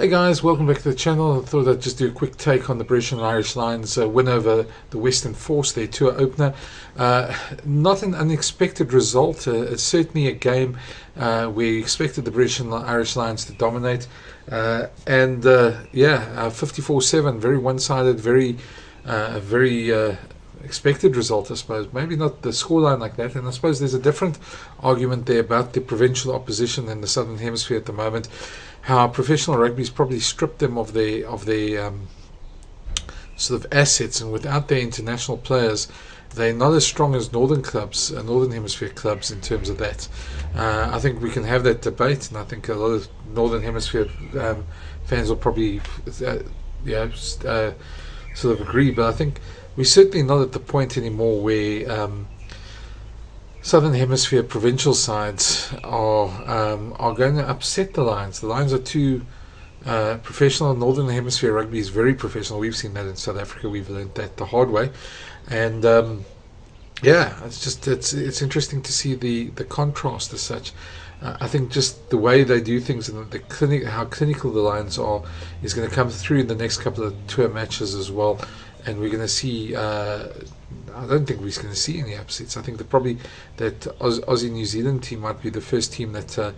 Hey guys, welcome back to the channel. I thought I'd just do a quick take on the British and Irish Lions win over the Western Force, their tour opener. Not an unexpected result. It's certainly a game we expected the British and Irish Lions to dominate. 54-7, very one-sided, very expected result, I suppose. Maybe not the scoreline like that. And I suppose there's a different argument there about the provincial opposition in the Southern Hemisphere at the moment. How professional rugby's probably stripped them of their sort of assets, and without their international players, they're not as strong as northern clubs, Northern Hemisphere clubs in terms of that. I think we can have that debate, and I think a lot of Northern Hemisphere fans will probably sort of agree. But I think we're certainly not at the point anymore where Southern Hemisphere provincial sides are going to upset the Lions. The Lions are too professional. Northern Hemisphere rugby is very professional. We've seen that in South Africa. We've learned that the hard way, and it's interesting to see the contrast as such. I think just the way they do things and how clinical the Lions are is going to come through in the next couple of tour matches as well. And we're going to see. I don't think we're going to see any upsets. I think that Aussie New Zealand team might be the first team that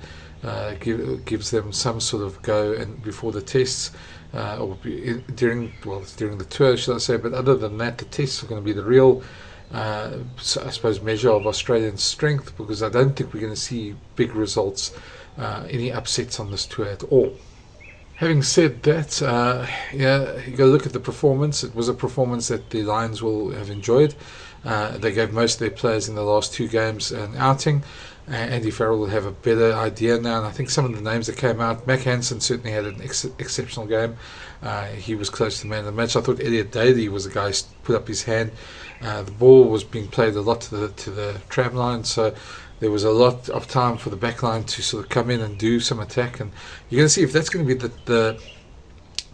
gives them some sort of go and before the tests, during the tour, should I say? But other than that, the tests are going to be the real, I suppose, measure of Australian strength, because I don't think we're going to see big results, any upsets on this tour at all. Having said that, you go look at the performance. It was a performance that the Lions will have enjoyed. They gave most of their players in the last two games an outing. Andy Farrell will have a better idea now, and I think some of the names that came out, Mack Hansen certainly had an exceptional game. He was close to man of the match. I thought Elliot Daly was a guy who put up his hand. The ball was being played a lot to the tram line, so there was a lot of time for the back line to sort of come in and do some attack. And you're going to see if that's going to be the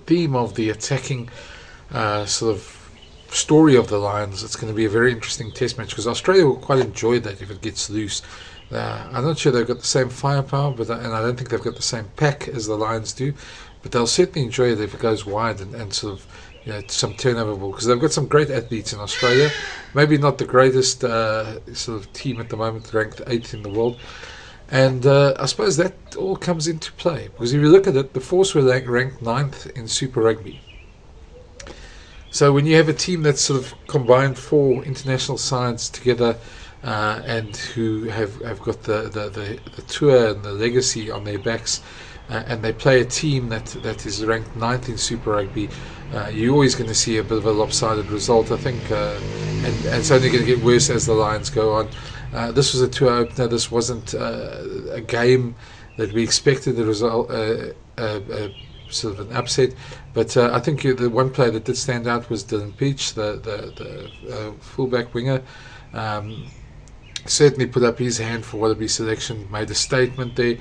theme of the attacking sort of story of the Lions. It's going to be a very interesting test match, because Australia will quite enjoy that if it gets loose. I'm not sure they've got the same firepower, and I don't think they've got the same pack as the Lions do, but they'll certainly enjoy it if it goes wide and sort of some turnover ball, because they've got some great athletes in Australia. Maybe not the greatest sort of team at the moment, ranked 8th in the world. And I suppose that all comes into play, because if you look at it, the Force were ranked 9th in Super Rugby. So when you have a team that's sort of combined 4 international sides together, and who have got the tour and the legacy on their backs, and they play a team that is ranked 9th in Super Rugby, you're always going to see a bit of a lopsided result, I think, and it's only going to get worse as the Lions go on. This was a tour opener. This wasn't a game that we expected the result, sort of an upset, but I think the one player that did stand out was Dylan Peach, the fullback winger. Certainly put up his hand for Wallaby selection, made a statement there.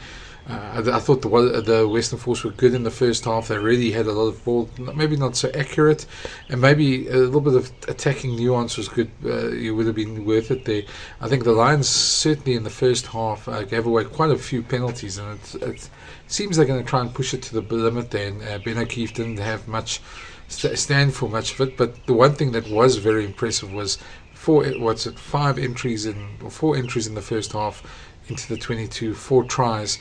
I thought the Western Force were good in the first half. They really had a lot of ball, maybe not so accurate, and maybe a little bit of attacking nuance was good. It would have been worth it there. I think the Lions certainly in the first half gave away quite a few penalties, and it seems they're going to try and push it to the limit there. And Ben O'Keefe didn't have much stand for much of it, but the one thing that was very impressive was 4 entries in the first half into the 22, 4 tries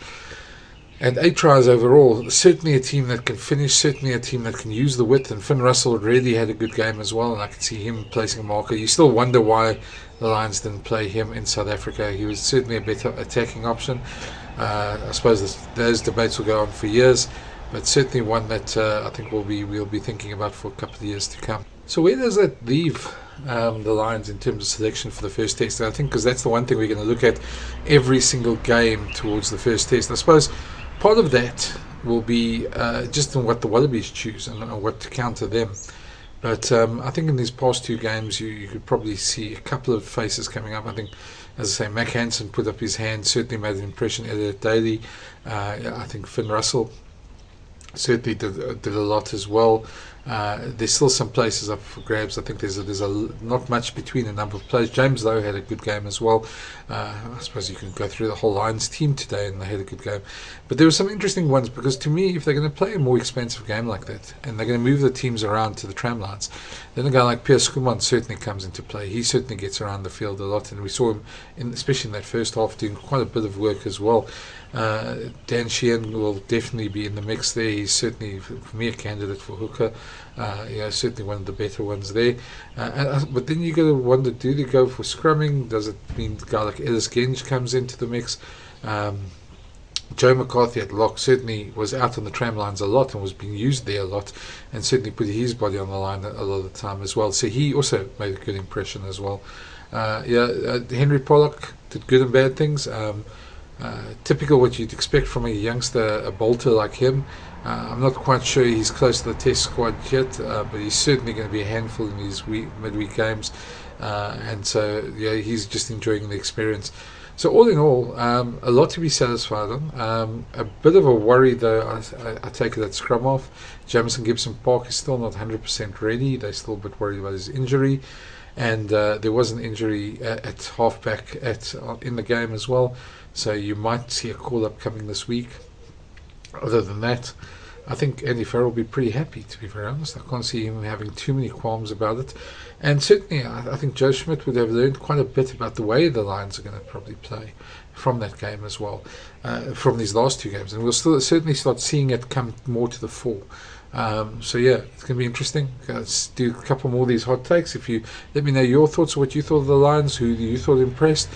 and 8 tries overall. Certainly a team that can finish, certainly a team that can use the width, and Finn Russell really had a good game as well, and I could see him placing a marker. You still wonder why the Lions didn't play him in South Africa. He was certainly a better attacking option. I suppose those debates will go on for years, but certainly one that I think we'll be thinking about for a couple of years to come. So where does that leave the Lions in terms of selection for the first test? And I think because that's the one thing we're going to look at every single game towards the first test. I suppose part of that will be just in what the Wallabies choose and what to counter them. But I think in these past 2 games you could probably see a couple of faces coming up. I think, as I say, Mack Hansen put up his hand, certainly made an impression. Elliot Daly, I think Finn Russell certainly did a lot as well. There's still some places up for grabs. I think there's not much between a number of players. James Lowe had a good game as well. I suppose you can go through the whole Lions team today, and they had a good game. But there were some interesting ones, because to me, if they're going to play a more expensive game like that, and they're going to move the teams around to the tram lines, then a guy like Piers Kumar certainly comes into play. He certainly gets around the field a lot, and we saw him, especially in that first half, doing quite a bit of work as well. Dan Sheehan will definitely be in the mix there. He's certainly, for me, a candidate for hooker. Certainly one of the better ones there. But then you got to wonder, do they go for scrumming? Does it mean a guy like Ellis Genge comes into the mix? Joe McCarthy at lock certainly was out on the tram lines a lot and was being used there a lot, and certainly put his body on the line a lot of the time as well. So he also made a good impression as well. Henry Pollock did good and bad things. Typical what you'd expect from a youngster, a bolter like him. I'm not quite sure he's close to the test squad yet, but he's certainly going to be a handful in these midweek games, and so he's just enjoying the experience. So all in all, a lot to be satisfied on. A bit of a worry though, I take it at scrum off. Jamison Gibson Park is still not 100% ready. They're still a bit worried about his injury, and there was an injury at halfback in the game as well. So you might see a call-up coming this week. Other than that, I think Andy Farrell will be pretty happy, to be very honest. I can't see him having too many qualms about it. And certainly, I think Joe Schmidt would have learned quite a bit about the way the Lions are going to probably play from that game as well, from these last two games. And we'll certainly start seeing it come more to the fore. It's going to be interesting. Let's do a couple more of these hot takes. If you let me know your thoughts, what you thought of the Lions, who you thought impressed.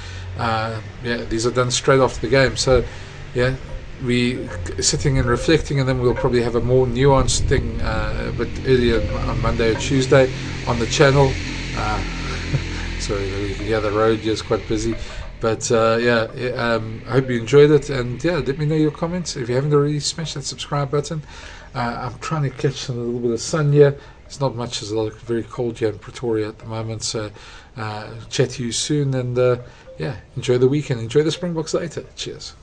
These are done straight after the game. So, we sitting and reflecting, and then we'll probably have a more nuanced thing a bit earlier on Monday or Tuesday on the channel. Sorry, the road is quite busy. But I hope you enjoyed it, and let me know your comments. If you haven't already, smash that subscribe button. I'm trying to catch a little bit of sun here. It's not much, it's very cold here in Pretoria at the moment. So chat to you soon, and enjoy the weekend. Enjoy the Springboks later. Cheers.